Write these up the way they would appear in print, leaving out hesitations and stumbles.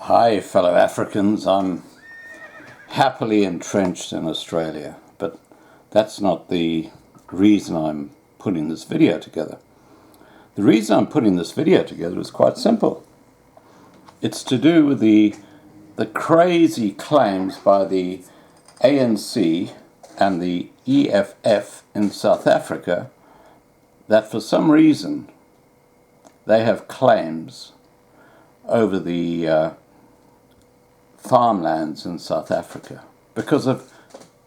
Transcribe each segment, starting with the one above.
Hi, fellow Africans. I'm happily entrenched in Australia, but that's not the reason I'm putting this video together. The reason I'm putting this video together is quite simple. It's to do with the crazy claims by the ANC and the EFF in South Africa that for some reason they have claims over the farmlands in South Africa because of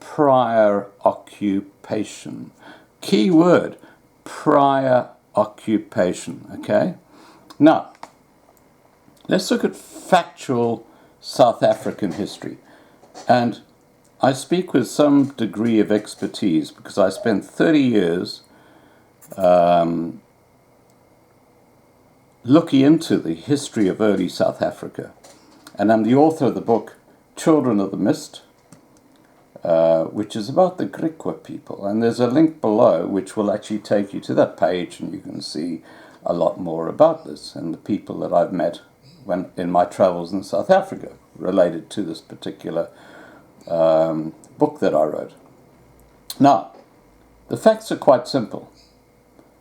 prior occupation. Key word, prior occupation, okay? Now, let's look at factual South African history. And I speak with some degree of expertise because I spent 30 years looking into the history of early South Africa. And I'm the author of the book Children of the Mist, which is about the Griqua people. And there's a link below which will actually take you to that page, and you can see a lot more about this and the people that I've met when in my travels in South Africa related to this particular book that I wrote. Now, the facts are quite simple.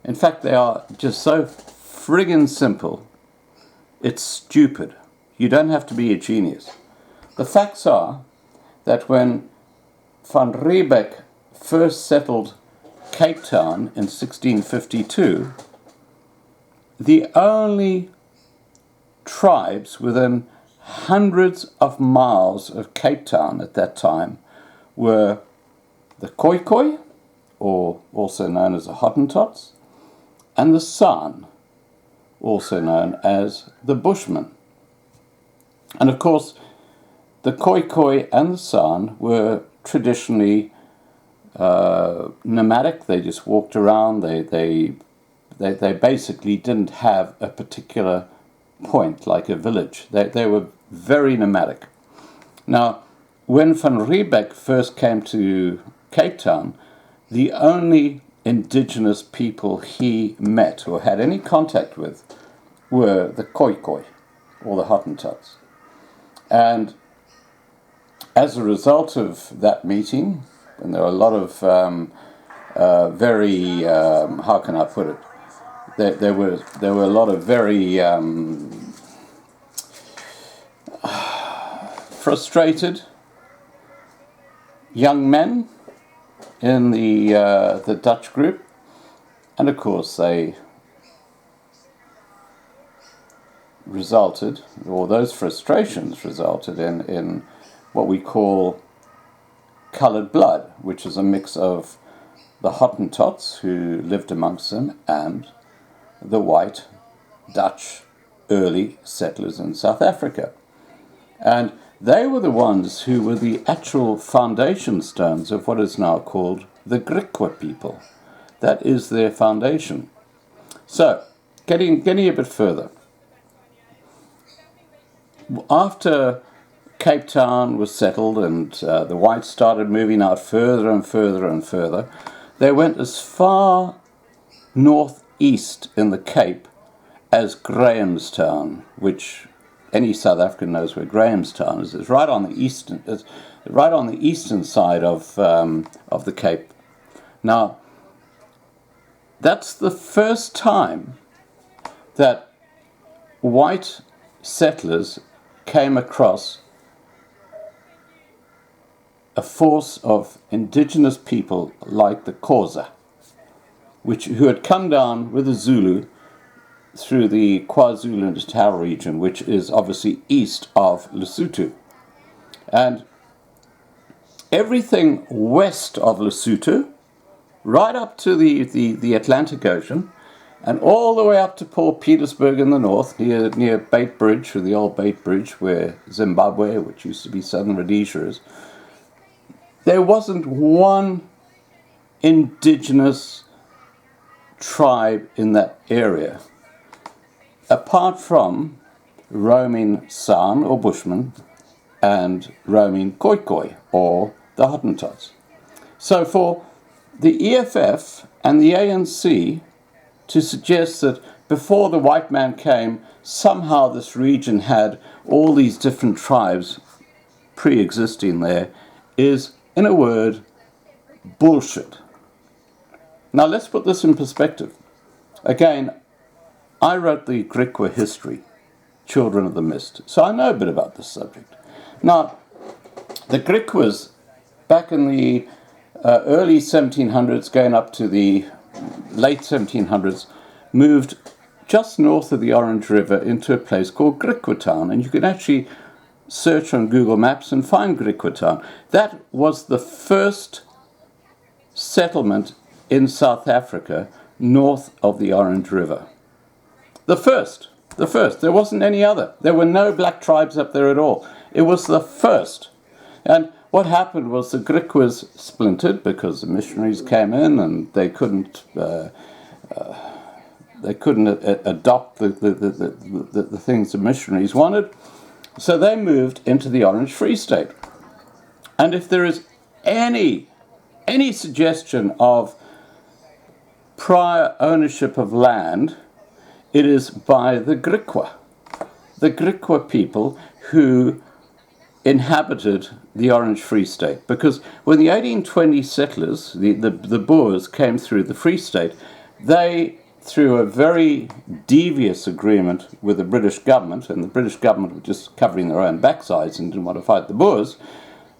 In fact, they are just so friggin' simple, it's stupid. You don't have to be a genius. The facts are that when Van Riebeeck first settled Cape Town in 1652, the only tribes within hundreds of miles of Cape Town at that time were the Khoikhoi, or also known as the Hottentots, and the San, also known as the Bushmen. And of course, the Khoikhoi and the San were traditionally nomadic. They just walked around. They basically didn't have a particular point like a village. They were very nomadic. Now, when Van Riebeeck first came to Cape Town, the only indigenous people he met or had any contact with were the Khoikhoi, or the Hottentots. And as a result of that meeting, and there were a lot of very, how can I put it? There were a lot of very frustrated young men in the Dutch group, and of course they resulted, or those frustrations resulted in what we call coloured blood, which is a mix of the Hottentots who lived amongst them and the white Dutch early settlers in South Africa. And they were the ones who were the actual foundation stones of what is now called the Griqua people. That is their foundation. So, getting a bit further. After Cape Town was settled and the whites started moving out further and further and further, they went as far northeast in the Cape as Grahamstown, which any South African knows where Grahamstown is. It's right on the eastern side of the Cape. Now, that's the first time that white settlers came across a force of indigenous people like the Xhosa, who had come down with the Zulu through the KwaZulu-Natal region, which is obviously east of Lesotho. And everything west of Lesotho, right up to the Atlantic Ocean, and all the way up to Port Petersburg in the north, near Bait Bridge, or the old Bait Bridge, where Zimbabwe, which used to be Southern Rhodesia, is, there wasn't one indigenous tribe in that area, apart from roaming San, or Bushmen, and roaming Khoikhoi, or the Hottentots. So for the EFF and the ANC to suggest that before the white man came, somehow this region had all these different tribes pre-existing there, is, in a word, bullshit. Now let's put this in perspective. Again, I wrote the Griqua history, Children of the Mist, so I know a bit about this subject. Now, the Griquas, back in the early 1700s, going up to the late 1700s, moved just north of the Orange River into a place called Griqua Town, and you can actually search on Google Maps and find Griqua Town. That was the first settlement in South Africa north of the Orange River. The first. There wasn't any other. There were no black tribes up there at all. It was the first. And what happened was the Griquas splintered because the missionaries came in and they couldn't adopt the things the missionaries wanted. So they moved into the Orange Free State. And if there is any suggestion of prior ownership of land, it is by the Griqua people who inhabited the Orange Free State. Because when the 1820 settlers, the Boers, came through the Free State, they, through a very devious agreement with the British government, and the British government were just covering their own backsides and didn't want to fight the Boers,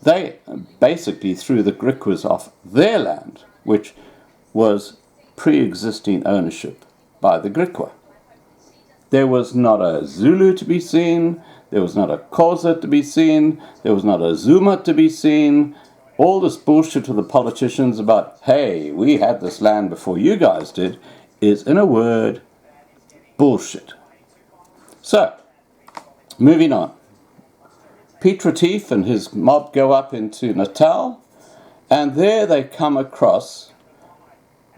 they basically threw the Griquas off their land, which was pre-existing ownership by the Griqua. There was not a Zulu to be seen, there was not a Xhosa to be seen, there was not a Zuma to be seen. All this bullshit of the politicians about, hey, we had this land before you guys did, is, in a word, bullshit. So, moving on. Piet Retief and his mob go up into Natal, and there they come across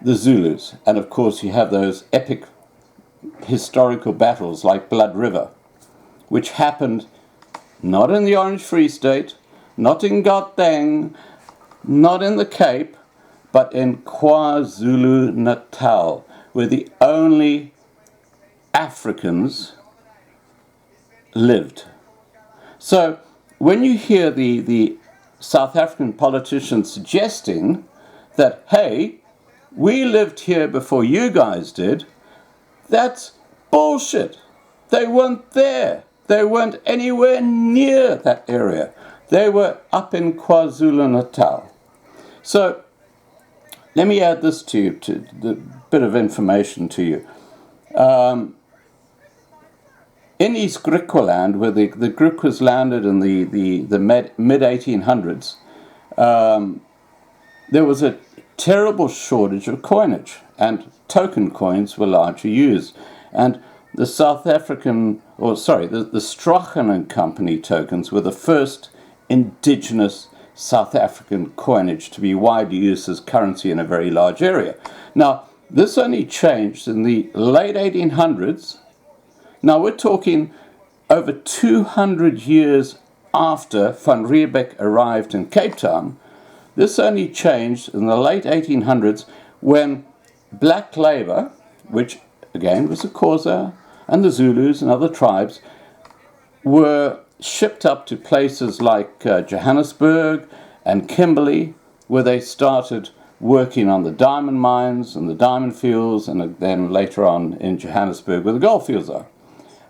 the Zulus. And of course you have those epic historical battles like Blood River, which happened not in the Orange Free State, not in Gauteng, not in the Cape, but in KwaZulu-Natal, where the only Africans lived. So when you hear the South African politicians suggesting that, hey, we lived here before you guys did, that's bullshit. They weren't there. They weren't anywhere near that area. They were up in KwaZulu-Natal. So let me add this to you, to the bit of information to you. In East Griqua land, where the Griquas landed in the mid-1800s, there was a terrible shortage of coinage, and token coins were largely used. And the the Strachan and Company tokens were the first indigenous South African coinage to be widely used as currency in a very large area. Now, this only changed in the late 1800s. Now, we're talking over 200 years after Van Riebeeck arrived in Cape Town. This only changed in the late 1800s when black labour, which again was the Xhosa and the Zulus and other tribes, were shipped up to places like Johannesburg and Kimberley, where they started working on the diamond mines and the diamond fields, and then later on in Johannesburg where the gold fields are.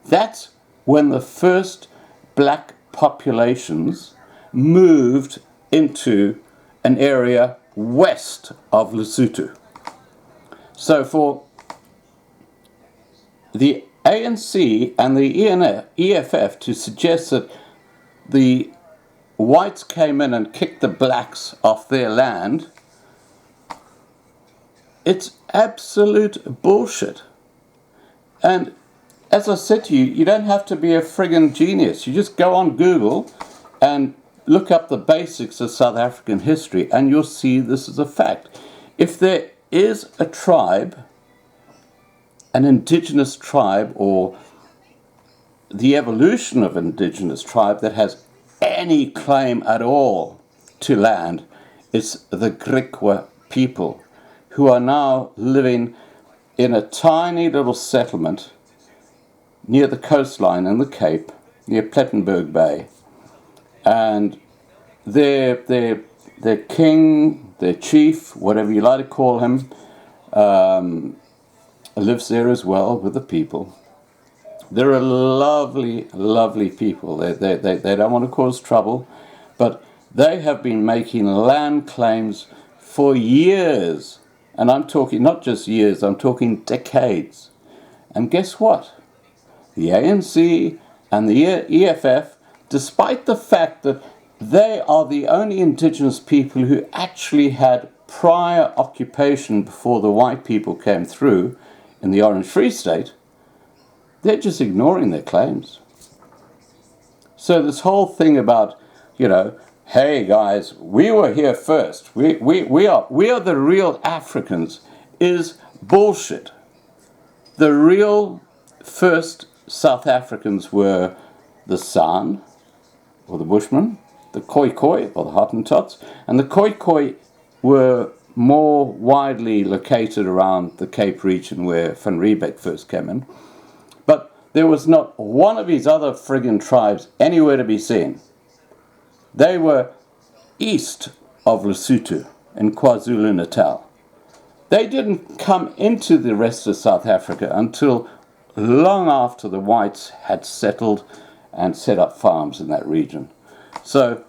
That's when the first black populations moved into an area west of Lesotho. So for the ANC and the EFF to suggest that the whites came in and kicked the blacks off their land, it's absolute bullshit. And as I said to you, you don't have to be a friggin' genius. You just go on Google and look up the basics of South African history, and you'll see this is a fact. If there is a tribe, an indigenous tribe, or the evolution of an indigenous tribe that has any claim at all to land, it's the Griqua people, who are now living in a tiny little settlement near the coastline in the Cape, near Plettenberg Bay. And their king, their chief, whatever you like to call him, lives there as well with the people. They're a lovely, lovely people. They don't want to cause trouble, but they have been making land claims for years. And I'm talking not just years, I'm talking decades. And guess what? The ANC and the EFF, despite the fact that they are the only indigenous people who actually had prior occupation before the white people came through in the Orange Free State, they're just ignoring their claims. So this whole thing about, hey guys, we were here first, we are the real Africans, is bullshit. The real first South Africans were the San, or the Bushmen, the Khoi or the Hottentots, and the Khoi were more widely located around the Cape region where Van Riebeck first came in. But there was not one of his other friggin' tribes anywhere to be seen. They were east of Lesotho in KwaZulu-Natal. They didn't come into the rest of South Africa until long after the whites had settled and set up farms in that region. So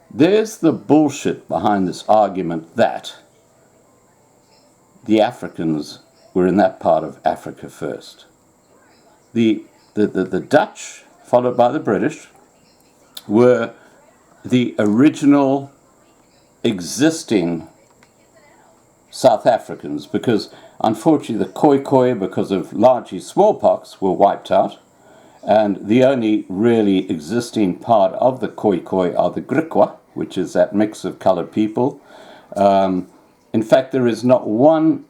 there's the bullshit behind this argument that the Africans were in that part of Africa first. The Dutch, followed by the British, were the original existing South Africans, because unfortunately the Khoi, because of largely smallpox, were wiped out, and the only really existing part of the Khoi are the Griqua, which is that mix of coloured people. In fact, there is not one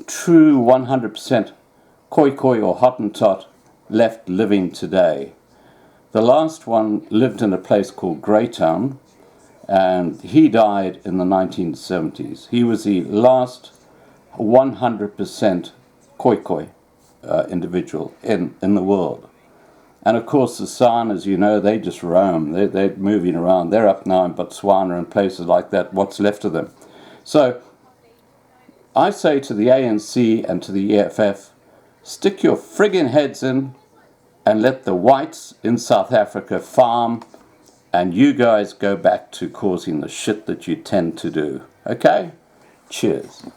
true 100% Khoi or Hottentot left living today. The last one lived in a place called Greytown, and he died in the 1970s. He was the last 100% Khoi individual in the world. And of course the San, as you know, they just roam. They're moving around. They're up now in Botswana and places like that, what's left of them. So I say to the ANC and to the EFF, stick your friggin' heads in and let the whites in South Africa farm, and you guys go back to causing the shit that you tend to do. Okay? Cheers.